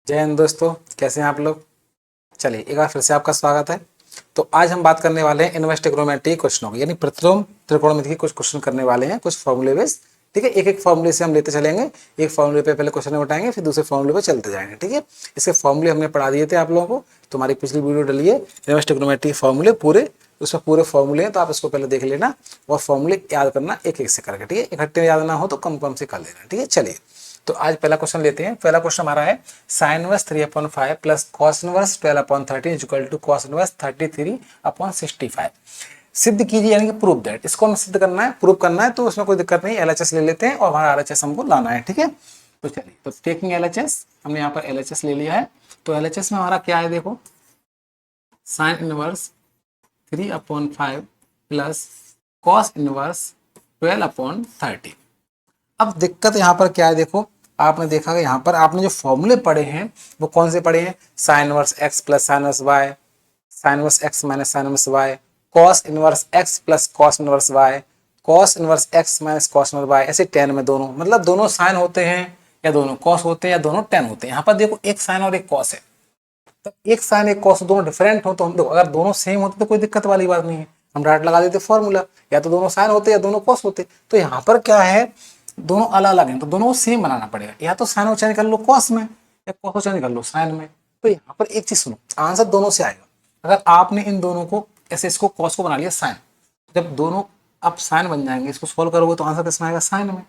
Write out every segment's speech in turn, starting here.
जय हिंद दोस्तों, कैसे हैं आप लोग। चलिए एक बार फिर से आपका स्वागत है। तो आज हम बात करने वाले हैं इनवर्स ट्रिग्नोमेट्री क्वेश्चनों की, यानी प्रतिलोम त्रिकोणमिति के कुछ क्वेश्चन करने वाले हैं, कुछ फॉर्मूले बेस्ड। ठीक है, एक एक फॉर्मूले से हम लेते चलेंगे। एक फॉर्मूले पे पहले क्वेश्चन बताएंगे, फिर दूसरे फॉर्मूले पे चलते जाएंगे। ठीक है, इसके फॉर्मूले हमने पढ़ा दिए थे आप लोगों को। तुम्हारी पिछली वीडियो डली है इनवर्स ट्रिग्नोमेट्री फॉर्मूले पूरे, उसमें पूरे फॉर्मूले हैं, तो आप इसको पहले देख लेना और फॉर्मूले याद करना एक एक से करके। ठीक है, इकट्ठे याद ना हो तो कम कम से कर लेना। ठीक है, चलिए तो आज पहला क्वेश्चन लेते हैं। पहला क्वेश्चन हमारा है sine inverse 3/5 plus cos inverse 12/13 equal to cos inverse 33/65। सिद्ध कीजिए, यानी कि प्रूव दैट। इसको हमें सिद्ध करना है, प्रूव करना है, तो उसमें कोई दिक्कत नहीं, एलएचएस ले लेते हैं और हमारा आरएचएस हमको लाना है। ठीक है, तो चलिए, तो टेकिंग एलएचएस, हमने यहाँ पर एलएचएस ले लिया है। तो एलएचएस में हमारा क्या है, देखो sign inverse 3/5 plus cos inverse 12/13। अब दिक्कत यहाँ पर क्या है, देखो आपने देखा कि यहाँ पर आपने जो फॉर्मूले पढ़े हैं वो कौन से पढ़े हैं, sine inverse x plus sine inverse y, sine inverse x minus sine inverse y, cos inverse x plus cos inverse y, cos inverse x minus cos inverse y, ऐसे टेन में दोनों, मतलब दोनों साइन होते हैं या दोनों कॉस होते हैं या दोनों टेन होते हैं। यहाँ पर देखो एक साइन और एक कॉस है, तो एक साइन एक कॉस दोनों डिफरेंट हो तो हम देखो, अगर दोनों सेम होते तो कोई दिक्कत वाली बात नहीं है, हम डायरेक्ट लगा देते फॉर्मूला, या तो दोनों साइन होते या दोनों कॉस होते। तो यहाँ पर क्या है, दोनों अलग अलग हैं, तो दोनों को सेम बनाना पड़ेगा, या तो साइन को चेंज कर लो कॉस में या कॉस को चेंज कर लो साइन में। तो यहाँ पर एक चीज सुनो, आंसर दोनों से आएगा। अगर आपने इन दोनों को ऐसे, इसको कॉस को बना लिया साइन, जब दोनों अब साइन बन जाएंगे, इसको सोल्व करोगे तो आंसर किसमें आएगा, साइन में।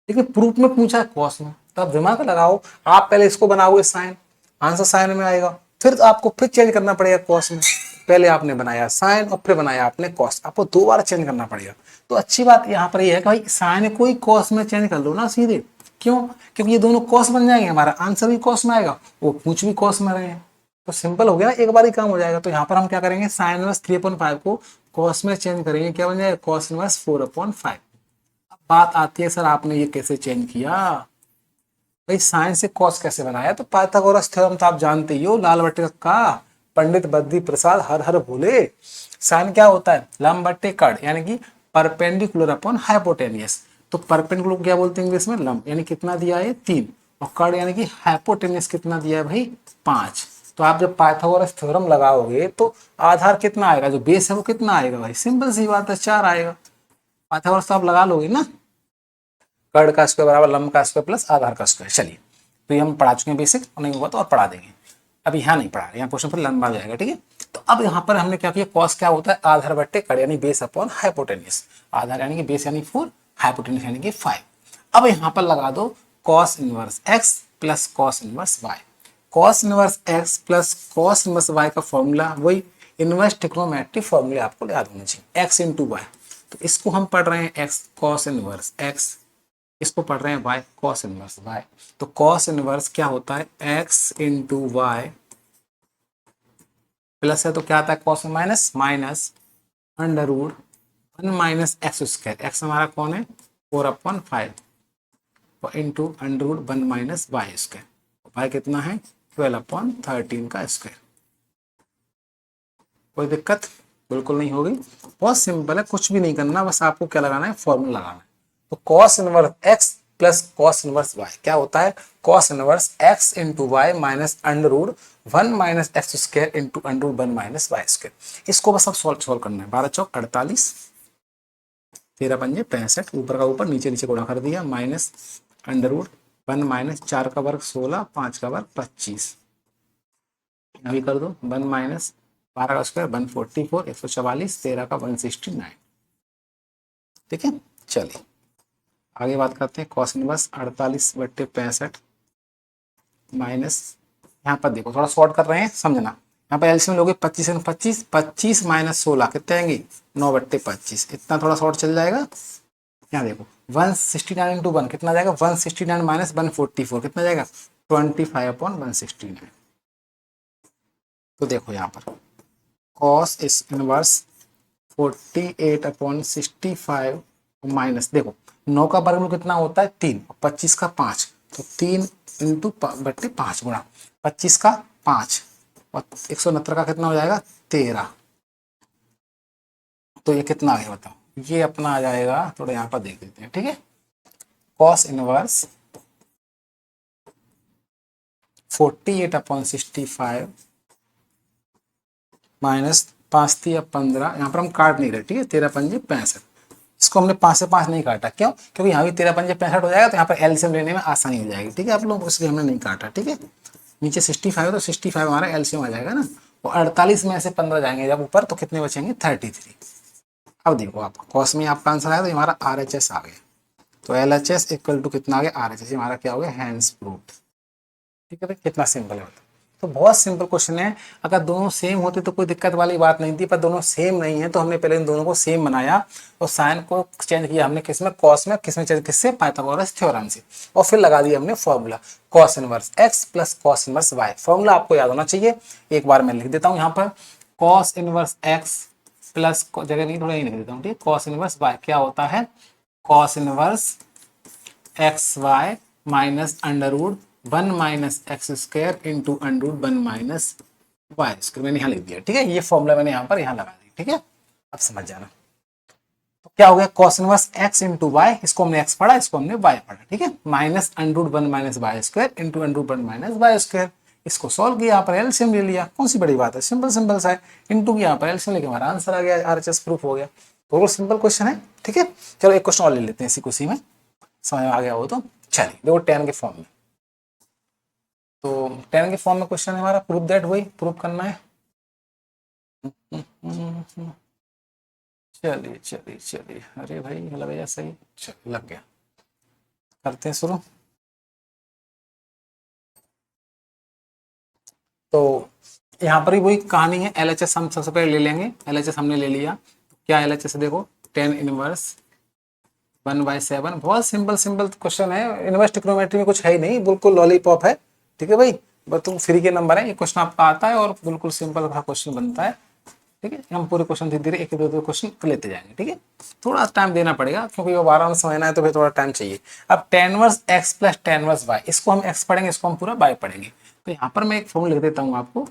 लेकिन प्रूफ में पूछा है कॉस में, तो आप दिमाग लगाओ, आप पहले इसको बनाओगे साइन, आंसर साइन में आएगा, फिर तो आपको फिर चेंज करना पड़ेगा कॉस में। पहले आपने बनाया साइन और फिर बनाया आपने कॉस, आपको दो बार चेंज करना पड़ेगा। तो अच्छी बात यहाँ पर ये है कि भाई साइन को ही कॉस में चेंज कर लो ना सीधे। क्यों? क्योंकि ये दोनों कॉस बन जाएंगे, हमारा आंसर भी कॉस में आएगा, वो पूछ भी कॉस में रहे हैं, तो सिंपल हो गया ना, एक बार ही काम हो जाएगा। तो यहाँ पर हम क्या करेंगे, साइन इनवर्स 3/5 को कॉस में चेंज करेंगे, क्या बन जाएगा, कॉस इनवर्स 4/5। अब बात आती है, सर आपने ये कैसे चेंज किया भाई, साइन से कॉस कैसे बनाया। तो पाइथागोरस थ्योरम तो आप जानते ही हो, लाल बट्टे का, पंडित बद्री प्रसाद हर हर भोले। साइन क्या होता है, लंब बट्टे कड़, यानी कि परपेंडिकुलर अपॉन हाइपोटेनियस। तो परपेंडिकुलर को क्या बोलते हैं इंग्लिश में, लंब, यानी कितना दिया है 3, और कड़ यानी कि हाइपोटेनियस कितना दिया है भाई 5। तो आप जब पाइथागोरस थ्योरम लगाओगे तो आधार कितना आएगा, जो बेस है वो कितना आएगा भाई, सिंपल सी बात है 4 आएगा। पाइथागोरस तो आप लगा लोगे ना, कर्ण का स्क्वायर बराबर लंब का स्क्वायर प्लस आधार का स्क्वायर। चलिए, तो ये हम पढ़ा चुके हैं बेसिक, नहीं हुआ तो और पढ़ा देंगे, अभी यहाँ नहीं पढ़ा रहे, यहाँ क्वेश्चन पर लंबा आ जाएगा। ठीक है, तो अब यहाँ पर हमने क्या किया, कॉस क्या होता है, आधार बट्टे कड़, यानी बेस अपॉन हाइपोटेनियस। आधार यानी कि बेस यानी 4, हाइपोटेनियस यानी कि 5। अब यहाँ पर लगा दो cos inverse x plus cos inverse y. Cos inverse x plus cos inverse y का फॉर्मूला वही इनवर्स ट्रिग्नोमेट्री फॉर्मूले आपको याद होने चाहिए, एक्स इंटू वाई। तो इसको हम पढ़ रहे हैं एक्स कॉस इनवर्स एक्स, इसको पढ़ रहे हैं y cos इनवर्स y। तो cos इनवर्स क्या होता है, x इंटू वाई, प्लस है तो क्या आता है cos minus minus under root 1 minus x square, x हमारा कौन है 4/5, और into under root 1 minus y square, y कितना है 12/13 का स्क्वायर। कोई दिक्कत बिल्कुल नहीं होगी, बहुत सिंपल है, कुछ भी नहीं करना, बस आपको क्या लगाना है, फॉर्मूला लगाना है। तो cos inverse x plus cos inverse y क्या होता है, cos inverse x into y minus under root 1 minus x square into under root 1 minus y square. इसको बस अब सॉल्व करना है, 12 चौक 48, 13 पंजे 65, ऊपर का ऊपर नीचे नीचे गुणा कर दिया, माइनस अंडर रूट 1 माइनस 4 का वर्ग 16, 5 का वर्ग 25, अभी कर दो 1 माइनस 12 का स्क्वायर 144, 144, 13 का 169। ठीक है, चलिए आगे बात करते हैं, कॉस इनवर्स 48/65 माइनस, यहाँ पर देखो थोड़ा शॉर्ट कर रहे हैं समझना, यहाँ पर एलसीएम लोगे 25 25, 25 माइनस 16 कितने आएंगे 9/25, इतना थोड़ा शॉर्ट चल जाएगा। यहाँ देखो 169 इंटू 1 कितना जाएगा, 169 माइनस 144 कितना जाएगा 25/169। तो देखो यहाँ पर कॉस इस इनवर्स 48/65 माइनस, देखो 9 का वर्गमूल कितना होता है 3, 25 का 5, तो 3 इंटू बट्टे 5 गुणा 25 का 5, और 169 का कितना हो जाएगा 13। तो ये कितना आ गया बताओ, ये अपना आ जाएगा, थोड़ा यहाँ पर देख लेते हैं। ठीक है, कॉस इनवर्स 48/65 माइनस 5×3 = 15। यहाँ पर हम काट नहीं रहे, ठीक है, 13×5 = 65। इसको हमने 5 से 5 नहीं काटा, क्यों? क्योंकि यहाँ भी 13×5 = 65 हो जाएगा, तो यहाँ पर एलसीएम लेने में आसानी हो जाएगी, ठीक है आप लोग, इसलिए हमने नहीं काटा, ठीक है। नीचे 65 है तो 65 हमारा एलसीएम आ जाएगा ना, और 48 में से 15 जाएंगे जब ऊपर, तो कितने बचेंगे? 33। अब देखो आप कॉस में आपका आंसर आया, तो हमारा RHS आ गया, तो LHS इक्वल टू कितना आ गया? RHS। हमारा क्या हो गया? Hence proved. ठीक है भाई, कितना सिंपल है। तो बहुत सिंपल क्वेश्चन है। अगर दोनों सेम होते तो कोई दिक्कत वाली बात नहीं थी, पर दोनों सेम नहीं है, तो हमने पहले इन दोनों को सेम बनाया और साइन को चेंज किया हमने, किसमें? कॉस में। किसमें चेंज? किससे? पाइथागोरस थ्योरम से। और फिर लगा दिया हमने formula, cos inverse x plus cos inverse y। Formula आपको याद होना चाहिए, एक बार मैं लिख देता हूँ यहाँ पर, कॉस इनवर्स x प्लस, जगह नहीं थोड़ा ही लिख देता हूँ, ठीक है, कॉस इनवर्स y क्या होता है? Cos inverse x y minus √1 minus x square into √1 minus y square. मैंने यहाँ लिख दिया, ठीक है, ये फॉर्मूला मैंने यहाँ पर यहाँ लगा दी, ठीक है, अब समझ जाना। तो क्या हो गया? Cos inverse x into y, इसको हमने एक्स पढ़ा, इसको हमने वाई पढ़ा, ठीक है, minus √1 minus y square into √1 minus y square. इसको सॉल्व किया, यहाँ पर एलसीएम ले लिया, कौन सी बड़ी बात है, सिंपल सिंपल सा है। इंटू की यहाँ पर एलसीएम लेके हमारा आंसर आ गया, RHS प्रूफ हो गया। तो सिंपल क्वेश्चन है, ठीक है। चलो एक क्वेश्चन और ले लेते हैं इसी कुछ में, समझ में आ गया हो तो। चलिए देखो 10 के फॉर्म में, तो 10 के फॉर्म में क्वेश्चन है हमारा, प्रूफ दैट, वही प्रूफ करना है। चलिए चलिए चलिए, अरे भाई लग गया सही, चलिए लग गया, करते हैं शुरू। तो यहाँ पर ही वही कहानी है, LHS हम सबसे पहले ले लेंगे। LHS हमने ले लिया, क्या LHS देखो, 10 इनवर्स 1/7। बहुत सिंपल सिंपल क्वेश्चन है, इनवर्स ट्रिग्नोमेट्री में कुछ है ही नहीं, बिल्कुल लॉलीपॉप है, ठीक है भाई, बस तुम फ्री के नंबर है, ये क्वेश्चन आपका आता है और बिल्कुल सिंपल क्वेश्चन बनता है, ठीक है। हम पूरे क्वेश्चन धीरे धीरे एक दो क्वेश्चन लेते जाएंगे, ठीक है। थोड़ा टाइम देना पड़ेगा क्योंकि वो आराम से समझना है, तो फिर थोड़ा टाइम चाहिए। अब tan inverse x plus tan inverse y, इसको हम x पढ़ेंगे, इसको हम पूरा y पढ़ेंगे। तो यहाँ पर मैं एक फॉर्मूला लिख देता हूँ आपको,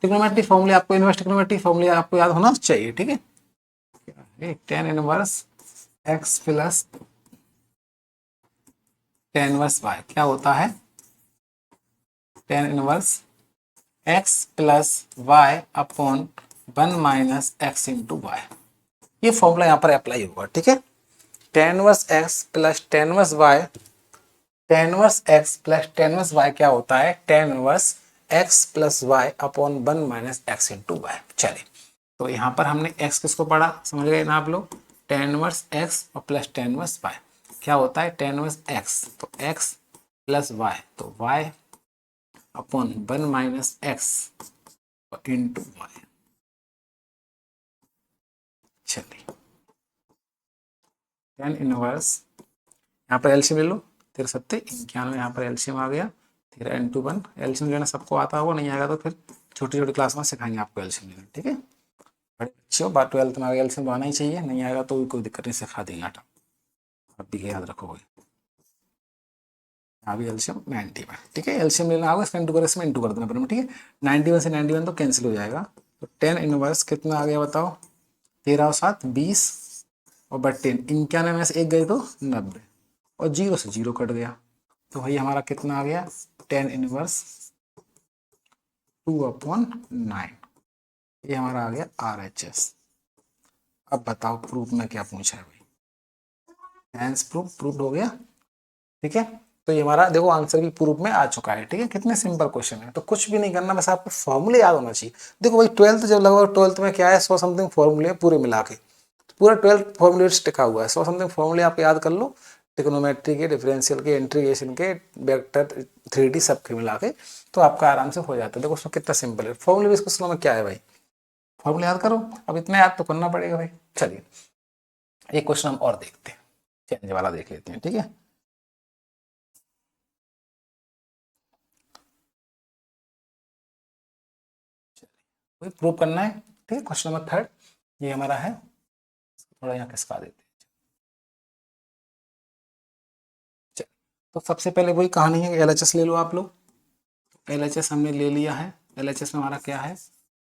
ट्रिग्नोमेट्री फॉर्मूले आपको, इनवर्स ट्रिग्नोमेट्री फॉर्मूले आपको याद होना चाहिए, ठीक है। tan inverse x plus tan inverse y क्या होता है? tan inverse x plus y upon 1 minus x into y. ये फॉर्मूला यहाँ पर अप्लाई होगा, ठीक है। tan inverse x plus tan inverse y, tan inverse x plus tan inverse y क्या होता है? tan inverse x plus y upon 1 minus x into y. चलिए, तो यहाँ पर हमने x किसको पढ़ा, समझ गए ना आप लोग? tan इनवर्स x और प्लस tan इनवर्स y क्या होता है? tan इनवर्स x, तो x प्लस y, तो y upon 1 minus x into y. चलिए, tan इनवर्स, यहाँ पर एलसीएम ले लो, 13×7 = 91, यहाँ पर एलसीएम आ गया, 13 × 1। एलसीएम लेना सबको आता होगा, नहीं आएगा तो फिर छोटी छोटी क्लास में सिखाएंगे आपको एलसीएम लेना, ठीक है। बड़े अच्छे हो, बात 12th में आगे एलसीएम आना ही चाहिए, नहीं आएगा तो कोई दिक्कत नहीं, सिखा देंगे आटा, आप भी याद रखोगे। अभी एलसीएम 90 में, ठीक है, एलसीएम लेना होगा, इसका इंटू कर, इसमें इंटू कर देना पड़ेगा, ठीक है। 91 से 91 तो कैंसिल हो जाएगा, तो tan इनवर्स कितना आ गया बताओ? 13 और 7 20 और 91 में से एक गए तो 90, और 0 से 0 कट गया, तो भाई हमारा कितना आ गया? tan इनवर्स 2/9, ये हमारा आ गया RHS। अब बताओ प्रूफ में क्या पूछा है भाई? हैंस प्रूफ, प्रूफ हो गया, ठीक है। तो ये हमारा देखो आंसर भी प्रूफ में आ चुका है, ठीक है। कितने सिंपल क्वेश्चन है, तो कुछ भी नहीं करना, बस आपको फॉर्मूले याद होना चाहिए। देखो भाई 12th जब लगभग 12th में क्या है, 100 समथिंग फॉर्मूले पूरे मिला के, पूरा 12th फॉर्मूले टिका हुआ है, 100 समथिंग फॉर्मूले आप याद कर लो, ट्रिग्नोमेट्री के, डिफरेंशियल के, इंटीग्रेशन के, वेक्टर 3D सबके मिला के, तो आपका आराम से हो जाता है। देखो उसमें कितना सिंपल है फॉर्मूले बेस्ड क्वेश्चन में, क्या है भाई, फॉर्मूले याद करो, अब इतना याद तो करना पड़ेगा भाई। चलिए एक क्वेश्चन हम और देखते हैं, चेंज वाला देख लेते हैं, ठीक है। वही प्रूव करना है, ठीक है। क्वेश्चन नंबर 3 ये हमारा है, थोड़ा यहाँ खिसका देते हैं। तो सबसे पहले वही कहानी है, LHS ले लो आप लोग। LHS हमने ले लिया है, LHS में हमारा क्या है?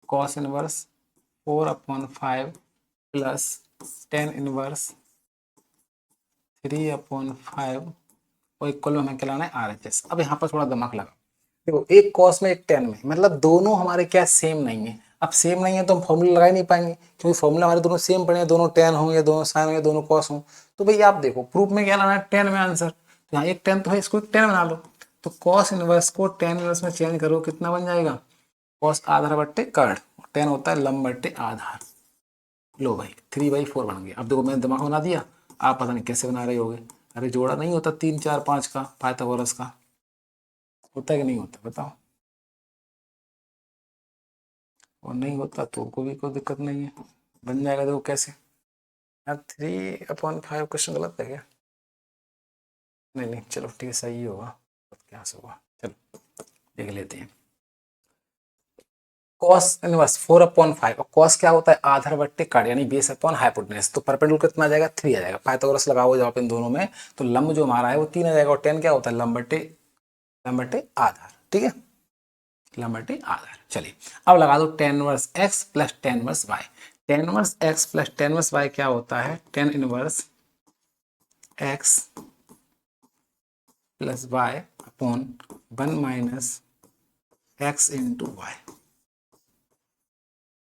cos inverse 4/5 plus tan inverse 3/5 और इक्वल में हमें क्या लाना है? RHS। अब यहाँ पर थोड़ा दिमाग लगा, देखो एक कॉस में एक टेन में, मतलब दोनों हमारे क्या सेम नहीं है। अब सेम नहीं है तो हम फॉर्मूला लगा ही नहीं पाएंगे, क्योंकि फॉर्मूला हमारे दोनों सेम पड़े हैं, दोनों टेन हो या दोनों साइन हो या दोनों कॉस हो। तो भाई आप देखो प्रूफ में क्या लाना है, टेन में आंसर, तो यहाँ एक टेन तो है, इसको एक टेन बना लो। तो कॉस इनवर्स को टेन इनवर्स में चेंज करो, कितना बन जाएगा, कॉस आधार बट्टे कर्ड, टेन होता है लंब बट्टे आधार। लो भाई 3/4 बन गया। अब देखो मैंने दिमाग बना दिया, आप पता नहीं कैसे बना रहे होगे। अरे जोड़ा नहीं होता 3 4 5 का पाइथागोरस का, होता है कि नहीं होता बताओ, और नहीं होता तो कोई दिक्कत नहीं है, बन जाएगा। देखो कैसे, यार 3/5 क्वेश्चन गलत है क्या, नहीं नहीं चलो ठीक है सही होगा, क्या होगा चलो देख लेते हैं। cos इनवर्स 4/5, और cos क्या होता है, आधार बट्टे काट यानी बेस अपॉन हाइपोटेनस। तो परपेंडिकुलर कितना आ जाएगा, 3 आ जाएगा। पाइथागोरस लगाओ जब इन दोनों में, तो लंब जो हमारा है वो 3 आ जाएगा, और 10 क्या होता है, लंब बट्टे आधार, ठीक है, लंब बट्टे आधार। चलिए अब लगा दो tan inverse x plus tan inverse y। Tan inverse x plus tan inverse y क्या होता है, tan inverse x plus y upon 1 minus x into y,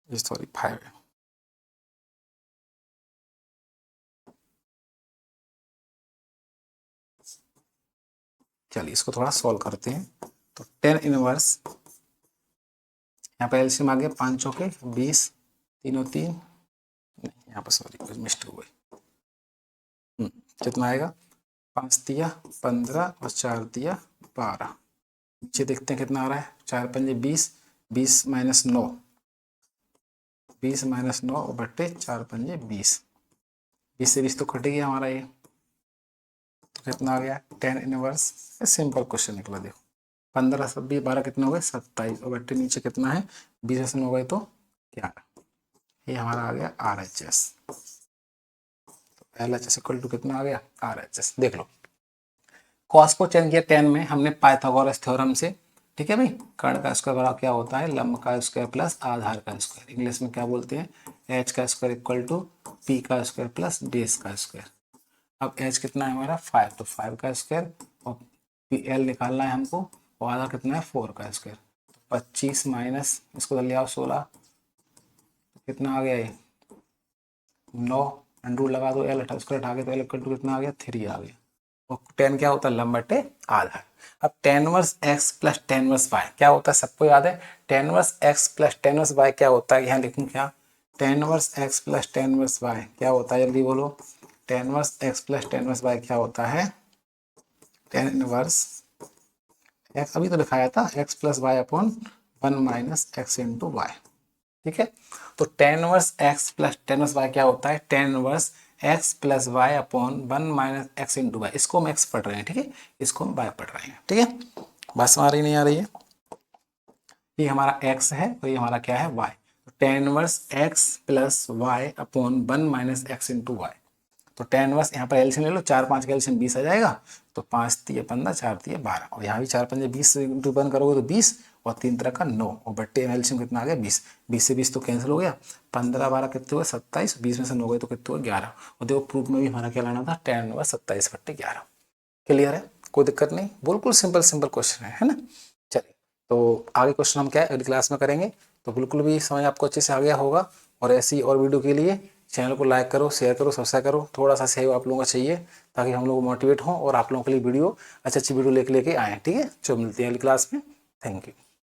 sorry 5 है। चलिए इसको थोड़ा सॉल्व करते हैं। तो टेन इनवर्स, यहाँ पर एलसीएम आ गया 5 चौके 20, तीनों तीन, नहीं यहाँ पर सॉरी कुछ मिस्टेक हो गई। कितना आएगा, 5 दिया 15 और 4 दिया 12। नीचे देखते हैं कितना आ रहा है, 4 पंजे 20, 20 माइनस 9, 20 माइनस 9 बट्टे 4 पंजे 20, 20 से 20 तो कट गया हमारा ये, तो कितना आ गया टेन इनवर्स। सिंपल क्वेश्चन निकला देखो, 15 सब 20 12 कितने हो गए 27, और बट्टे नीचे कितना है 20 में हो गए तो 11, ये हमारा आ गया R H S. L H S equal to कितना आ गया आर एच एस। देख लो कॉस को चेंज किया 10 में हमने पाइथागोरस थ्योरम से, ठीक है भाई, कर्ण का स्क्वायर बराबर क्या होता है, लंब का स्क्वायर प्लस आधार का स्क्वायर, इंग्लिश में क्या बोलते हैं, एच का स्क्वायर इक्वल टू पी का स्क्वायर प्लस बेस का स्क्वायर। अब एच कितना है हमारा 5, तो 5 का स्क्वायर, और पी एल निकालना है हमको, और आधा कितना है 4 का स्क्वायर, तो 25 माइनस इसको ले आओ 16, कितना आ गया ये 9, अंडू लगा दो, एल स्क्वायर हटा के तो एल इक्वल टू कितना आ गया 3 आ गया, और 10 क्या होता है लंब बटे आधार। अब tan inverse x plus tan inverse y क्या होता है, सबको याद है, tan inverse x plus tan inverse y क्या होता है, यहाँ लिखूँ क्या, tan inverse x plus tan inverse y क्या होता है, जल्दी बोलो, tan inverse x plus tan inverse y क्या होता है, टेन इनवर्स एक्स, अभी तो दिखाया था x plus y upon 1 minus x into y, ठीक है। तो tan inverse x plus tan inverse y क्या होता है, tan inverse x plus y upon 1 minus x into y, इसको हम एक्स पढ़ रहे हैं, ठीक है, इसको हम वाई पढ़ रहे हैं, ठीक है, बस आ रही नहीं आ रही है, ये हमारा एक्स है और ये हमारा क्या है वाई। तो tan inverse x plus y upon 1 minus x into y, तो टेन वर्स यहाँ पर एलसीएम ले लो, 4 5 का एलसीएम 20 आ जाएगा, तो 5 तिये 15 4 तिये 12, और यहाँ भी 4 पंजे 20 इंटू 1 करोगे तो 20, और 3 तरह का 9, और बट्टे एलसीएम कितना आ गया 20, 20 से 20 तो कैंसिल हो गया, 15 12 कितने हुए 27, 20 में से 9 गए तो कितने हुए 11, और देखो प्रूफ में भी हमारा क्या लाना था टेन इनवर्स 27/11। क्लियर है, कोई दिक्कत नहीं, बिल्कुल सिंपल सिंपल क्वेश्चन है ना। चलिए तो आगे क्वेश्चन हम क्या है अगली क्लास में करेंगे, तो बिल्कुल भी समझ आपको अच्छे से आ गया होगा, और ऐसी और वीडियो के लिए चैनल को लाइक करो, शेयर करो, सब्सक्राइब करो, थोड़ा सा सहयोग आप लोगों का चाहिए ताकि हम लोग मोटिवेट हों और आप लोगों के लिए वीडियो अच्छी अच्छी वीडियो लेके आएँ, ठीक है। जो मिलती है अगली क्लास में, थैंक यू।